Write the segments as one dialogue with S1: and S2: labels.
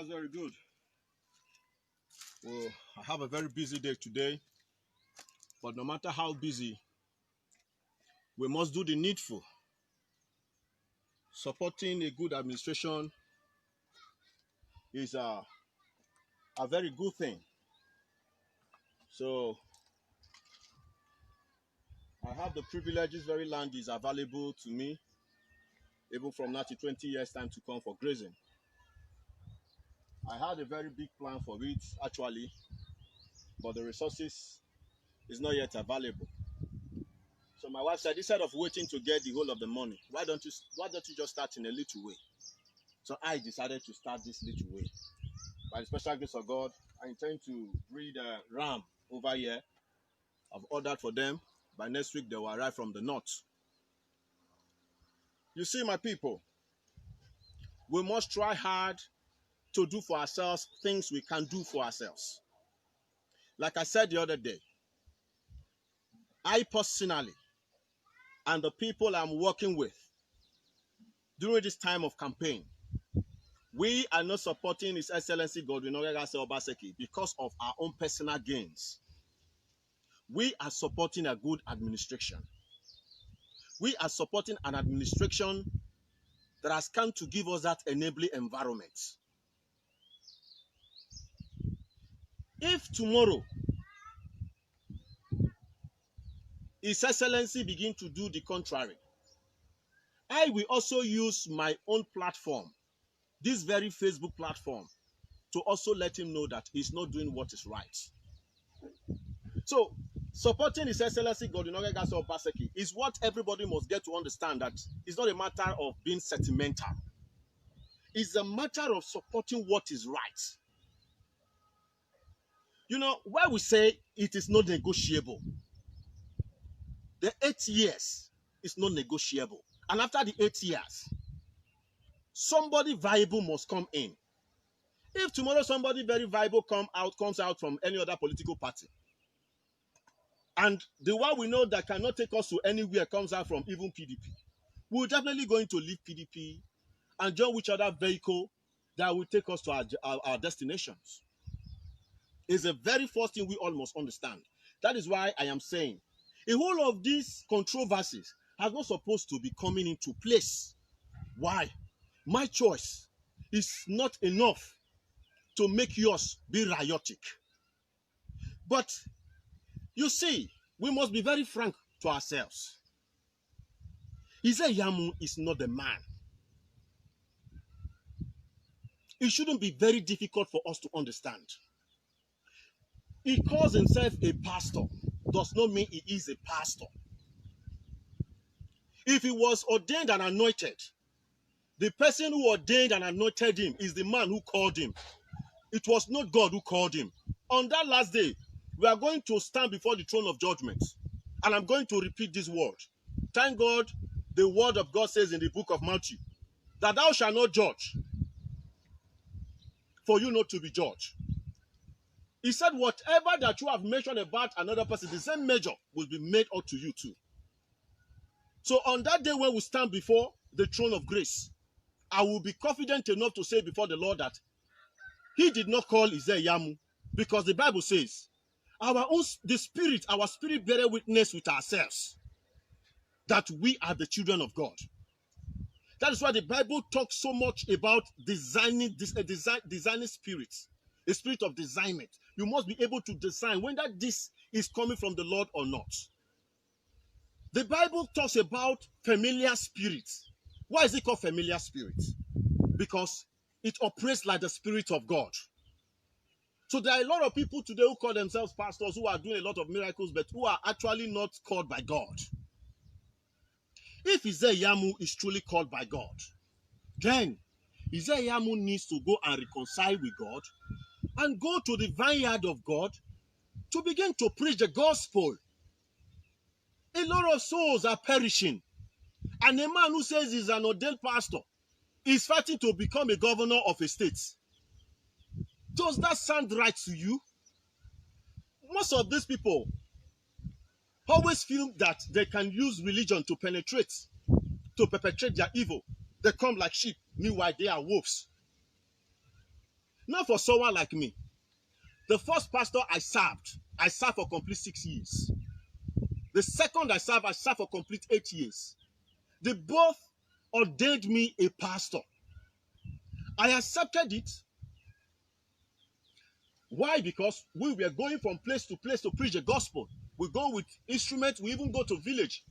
S1: That's very good. Well, I have a very busy day today, but no matter how busy, we must do the needful. Supporting a good administration is a very good thing. So I have the privilege this very land is available to me, even from now to 20 years time to come for grazing. I had a very big plan for it actually, but the resources is not yet available. So my wife said, instead of waiting to get the whole of the money, why don't you just start in a little way? So I decided to start this little way. By the special grace of God, I intend to breed a ram over here. I've ordered for them. By next week, they will arrive from the north. You see, my people, we must try hard to do for ourselves things we can do for ourselves. Like I said the other day, I personally and the people I'm working with during this time of campaign, we are not supporting His Excellency Godwin Oregase Obaseki because of our own personal gains. We are supporting a good administration. We are supporting an administration that has come to give us that enabling environment. If tomorrow His Excellency begin to do the contrary, I will also use my own platform, this very Facebook platform, to also let him know that he's not doing what is right. So, supporting His Excellency Godwin Oregase Obaseki is what everybody must get to understand, that it's not a matter of being sentimental. It's a matter of supporting what is right. You know, why we say it is not negotiable. The 8 years is not negotiable. And after the 8 years, somebody viable must come in. If tomorrow somebody very viable comes out from any other political party, and the one we know that cannot take us to anywhere comes out from even PDP, we're definitely going to leave PDP and join which other vehicle that will take us to our destinations. It's the very first thing we all must understand. That is why I am saying, a whole of these controversies are not supposed to be coming into place. Why? My choice is not enough to make yours be riotic. But you see, we must be very frank to ourselves. Ize-Iyamu is not the man. It shouldn't be very difficult for us to understand. He calls himself a pastor, does not mean he is a pastor. If he was ordained and anointed, the person who ordained and anointed him is the man who called him. It was not God who called him. On that last day, we are going to stand before the throne of judgment. And I'm going to repeat this word. Thank God, the word of God says in the book of Matthew, that thou shalt not judge, for you not to be judged. He said, whatever that you have mentioned about another person, the same measure will be made unto you too. So on that day when we stand before the throne of grace, I will be confident enough to say before the Lord that He did not call Ize-Iyamu, because the Bible says, our spirit bear witness with ourselves that we are the children of God. That is why the Bible talks so much about designing spirits, a spirit of designment. You must be able to design whether this is coming from the Lord or not. The Bible talks about familiar spirits. Why is it called familiar spirits? Because it operates like the Spirit of God. So there are a lot of people today who call themselves pastors, who are doing a lot of miracles, but who are actually not called by God. If Ize-Iyamu is truly called by God, then Ize-Iyamu needs to go and reconcile with God and go to the vineyard of God to begin to preach the gospel. A lot of souls are perishing. And a man who says he's an ordained pastor is fighting to become a governor of a state. Does that sound right to you? Most of these people always feel that they can use religion to perpetrate their evil. They come like sheep, meanwhile they are wolves. Not for someone like me. The first pastor I served for complete 6 years. The second I served for complete 8 years. They both ordained me a pastor. I accepted it. Why? Because we were going from place to place to preach the gospel. We go with instruments. We even go to village.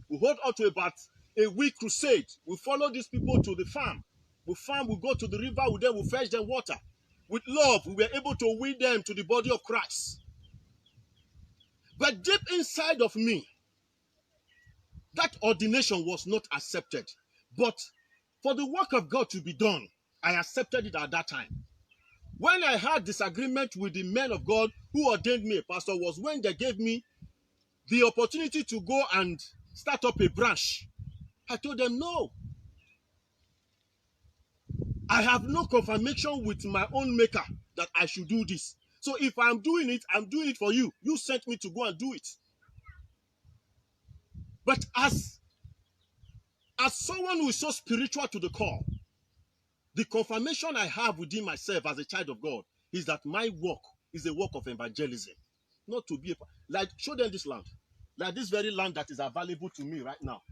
S1: We hold out to about a week crusade. We follow these people to the farm. We go to the river. We fetch them water. With love, we were able to win them to the body of Christ. But deep inside of me, that ordination was not accepted. But for the work of God to be done, I accepted it at that time. When I had disagreement with the men of God who ordained me a pastor was when they gave me the opportunity to go and start up a branch. I told them, no. I have no confirmation with my own maker that I should do this. So if I'm doing it for you. You sent me to go and do it. But as someone who is so spiritual to the core, the confirmation I have within myself as a child of God is that my work is a work of evangelism. Not to be like, show them this land. Like this very land that is available to me right now.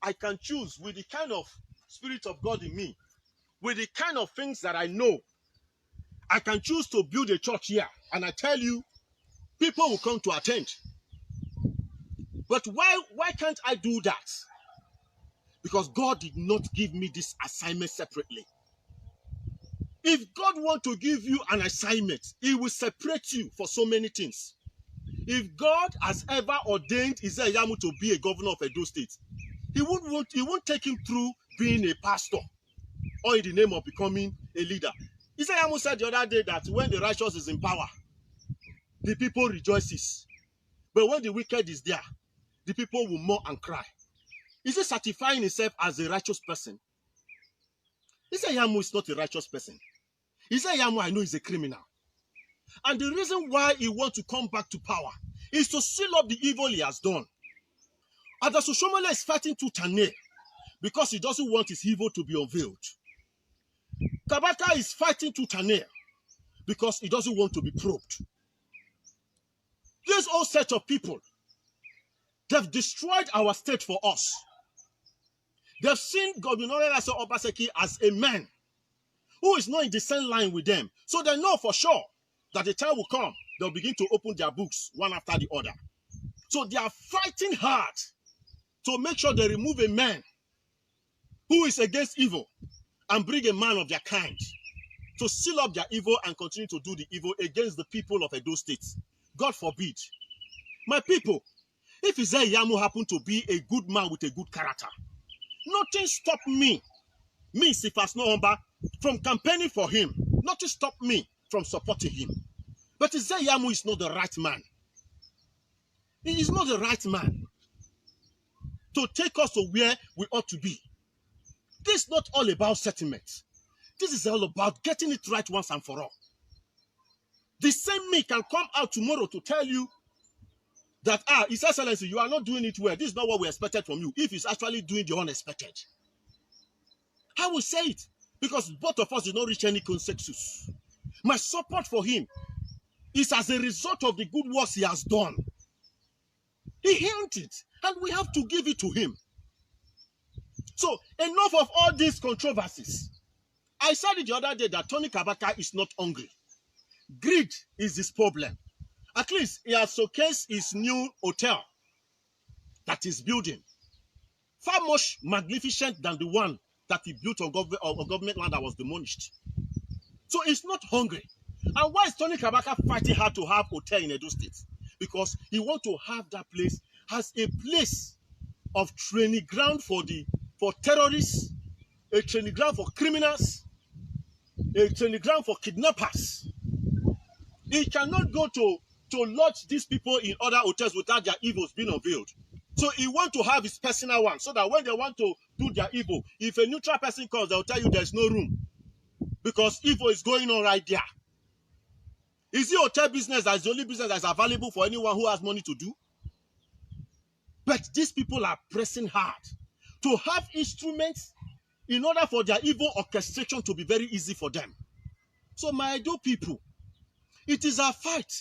S1: I can choose with the kind of spirit of God in me, with the kind of things that I know. I can choose to build a church here. And I tell you, people will come to attend. But why can't I do that? Because God did not give me this assignment separately. If God wants to give you an assignment, He will separate you for so many things. If God has ever ordained Isaiah Yamu to be a governor of Edo State, He won't take him through being a pastor or in the name of becoming a leader. Isaiah Yamu said the other day that when the righteous is in power, the people rejoices. But when the wicked is there, the people will mourn and cry. Is he certifying himself as a righteous person? Isaiah Yamu is not a righteous person. Isaiah Yamu, I know, is a criminal. And the reason why he wants to come back to power is to seal up the evil he has done. Adaso Shomole is fighting tooth and nail because he doesn't want his evil to be unveiled. Kabaka is fighting tooth and nail because he doesn't want to be probed. This whole set of people, they've destroyed our state for us. They've seen Godwin Obaseki as a man who is not in the same line with them. So they know for sure that the time will come, they'll begin to open their books one after the other. So they are fighting hard to make sure they remove a man who is against evil and bring a man of their kind to seal up their evil and continue to do the evil against the people of Edo State. God forbid. My people, if Isaiah Yamu happened to be a good man with a good character, nothing stopped me, Sifas Nohomba, from campaigning for him. Nothing stopped me from supporting him. But Isaiah Yamu is not the right man. He is not the right man to take us to where we ought to be. This is not all about settlement. This is all about getting it right once and for all. The same me can come out tomorrow to tell you that, His Excellency, you are not doing it well. This is not what we expected from you. If he's actually doing the unexpected, I will say it because both of us did not reach any consensus. My support for him is as a result of the good works he has done. He earned it, and we have to give it to him. So, enough of all these controversies. I said it the other day that Tony Kabaka is not hungry. Greed is his problem. At least he has showcased his new hotel that he's building. Far much magnificent than the one that he built on government land that was demolished. So he's not hungry. And why is Tony Kabaka fighting hard to have hotel in Edo State? Because he wants to have that place as a place of training ground for terrorists, a training ground for criminals, a training ground for kidnappers. He cannot go to lodge these people in other hotels without their evils being unveiled. So he wants to have his personal one so that when they want to do their evil, if a neutral person comes, they'll tell you there's no room because evil is going on right there. Is the hotel business that's the only business that's available for anyone who has money to do? But these people are pressing hard to have instruments in order for their evil orchestration to be very easy for them. So my Edo people, it is our fight.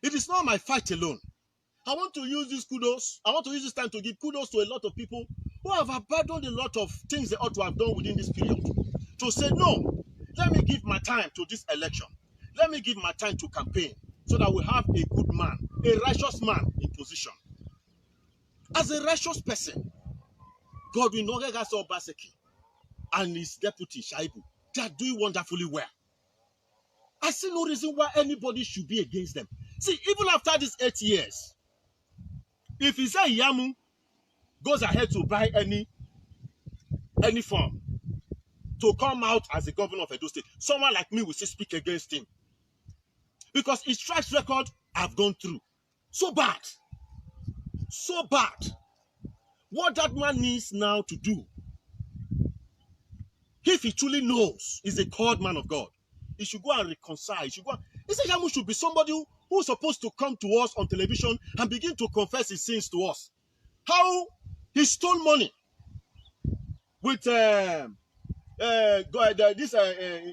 S1: It is not my fight alone. I want to use this kudos. I want to use this time to give kudos to a lot of people who have abandoned a lot of things they ought to have done within this period. To say, no, let me give my time to this election. Let me give my time to campaign so that we have a good man, a righteous man in position. As a righteous person, Godwin Nwogerasa Obaseki and his deputy, Shaibu, they are doing wonderfully well. I see no reason why anybody should be against them. See, even after these 8 years, if Isai Yamu goes ahead to buy any form to come out as the governor of Edo State, someone like me will still speak against him. Because his track record I've gone through. So bad. So bad. What that man needs now to do, if he truly knows he's a called man of God, he should go and reconcile. He should go. Isai Yamu should be somebody who's supposed to come to us on television and begin to confess his sins to us. How he stole money with Lucky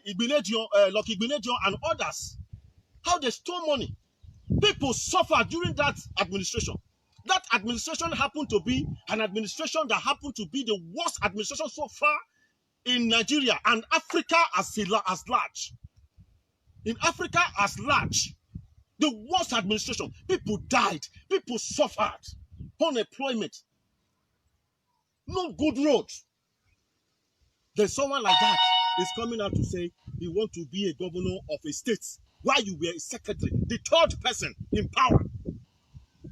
S1: Igbenedion and others. How they stole money. People suffered during that administration. That administration happened to be an administration that happened to be the worst administration so far in Nigeria and Africa as large. In Africa as large, the worst administration. People died. People suffered. Unemployment. No good roads. There's someone like that is coming out to say he wants to be a governor of a state while you were a secretary, the third person in power.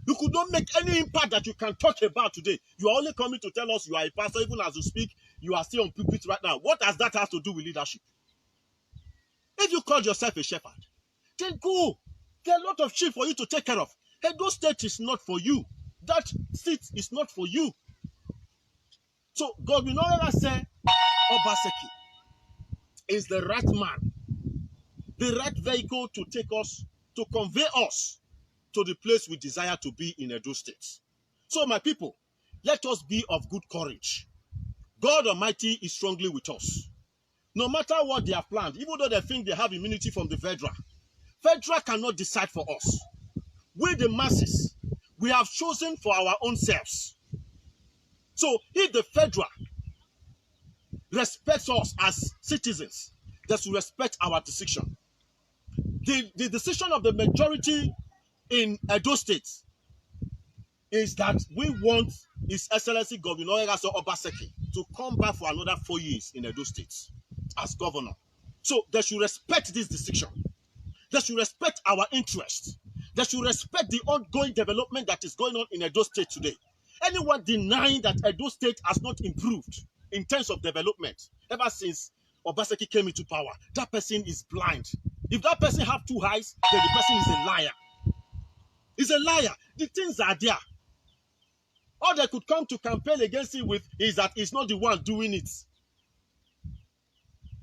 S1: You could not make any impact that you can talk about today. You are only coming to tell us you are a pastor. Even as you speak, you are still on pulpit right now. What does that have to do with leadership? If you call yourself a shepherd, then go. There are a lot of sheep for you to take care of. Edo State is not for you. That seat is not for you. So Godwin Nwogerasa Obaseki is the right man, the right vehicle to take us, to convey us to the place we desire to be in Edo State. So my people, let us be of good courage. God Almighty is strongly with us. No matter what they have planned, even though they think they have immunity from the federal cannot decide for us. We the masses, we have chosen for our own selves. So if the federal respects us as citizens, they should respect our decision. The decision of the majority in Edo State is that we want His Excellency Godwin Nwogerasa Obaseki to come back for another 4 years in Edo State as governor. So they should respect this decision. They should respect our interests. They should respect the ongoing development that is going on in Edo State today. Anyone denying that Edo State has not improved in terms of development ever since Obaseki came into power, that person is blind. If that person have 2 eyes, then the person is a liar. He's a liar. The things are there. All they could come to campaign against him with is that he's not the one doing it.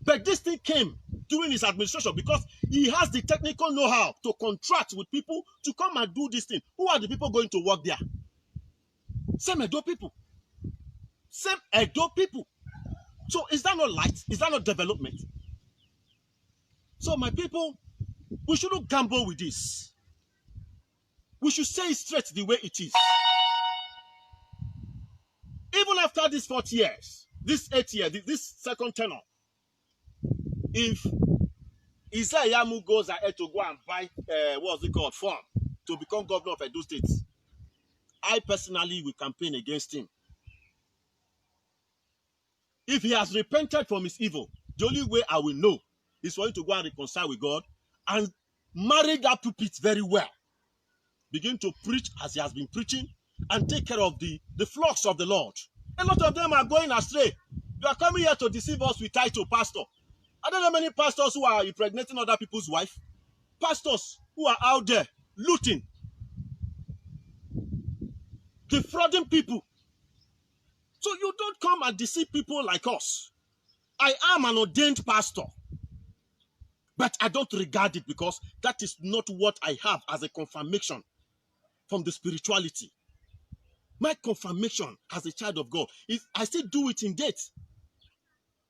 S1: But this thing came during his administration because he has the technical know-how to contract with people to come and do this thing. Who are the people going to work there? Same Edo people. Same Edo people. So is that not light? Is that not development? So my people, we shouldn't gamble with this. We should say it straight the way it is. Even after these 40 years, this 8 years, this second tenure, if Isai Yamu goes ahead to go and buy, form to become governor of Edo State, I personally will campaign against him. If he has repented from his evil, the only way I will know is for him to go and reconcile with God and marry that pulpit very well. Begin to preach as he has been preaching and take care of the flocks of the Lord. A lot of them are going astray. You are coming here to deceive us with title pastor. I don't know many pastors who are impregnating other people's wife. Pastors who are out there looting, defrauding people. So you don't come and deceive people like us. I am an ordained pastor, but I don't regard it because that is not what I have as a confirmation from the spirituality. My confirmation as a child of God is I still do it in date.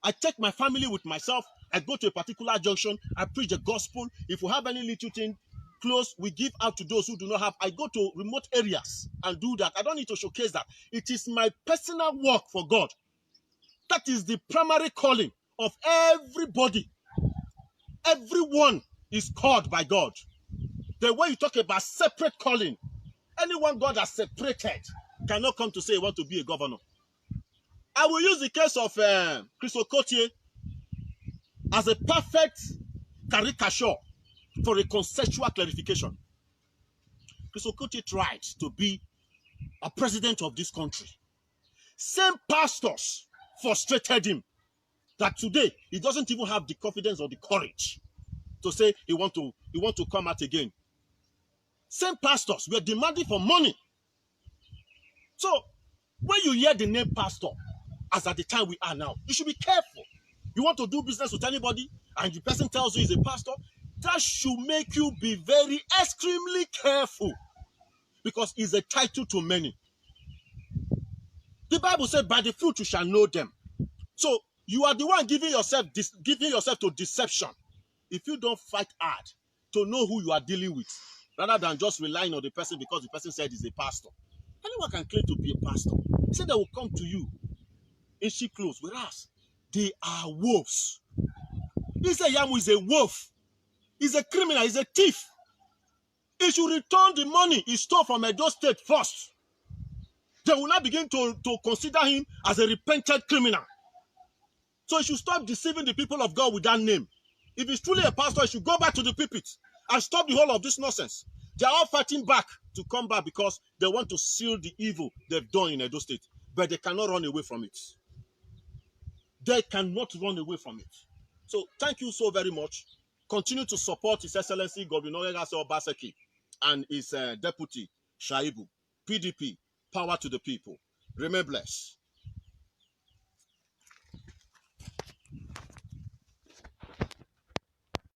S1: I take my family with myself I go to a particular junction, I preach the gospel. If we have any little thing close, we give out to those who do not have. I go to remote areas and do that. I don't need to showcase that. It is my personal work for God. That is the primary calling of everybody. Everyone is called by God. The way you talk about separate calling, anyone God has separated cannot come to say he wants to be a governor. I will use the case of Chris Okotie as a perfect caricature for a conceptual clarification. Chris Okotie tried to be a president of this country. Same pastors frustrated him that today he doesn't even have the confidence or the courage to say he want to come out again. Same pastors were demanding for money. So when you hear the name pastor, as at the time we are now, you should be careful. You want to do business with anybody and the person tells you he's a pastor, that should make you be very extremely careful, because it's a title to many. The Bible said, by the fruit you shall know them. So you are the one giving yourself to deception if you don't fight hard to know who you are dealing with, rather than just relying on the person because the person said he's a pastor. Anyone can claim to be a pastor. He said they will come to you in sheep clothes, whereas they are wolves. He said Yamu is a wolf. He's a criminal. He's a thief. He should return the money he stole from Edo State first. They will not begin to consider him as a repentant criminal. So he should stop deceiving the people of God with that name. If he's truly a pastor, he should go back to the pulpit and stop the whole of this nonsense. They are all fighting back to come back because they want to seal the evil they've done in Edo State. But they cannot run away from it. They cannot run away from it. So thank you so very much. Continue to support His Excellency Godwin Oregase Obaseki and his deputy, Shaibu. PDP, power to the people. Remain blessed.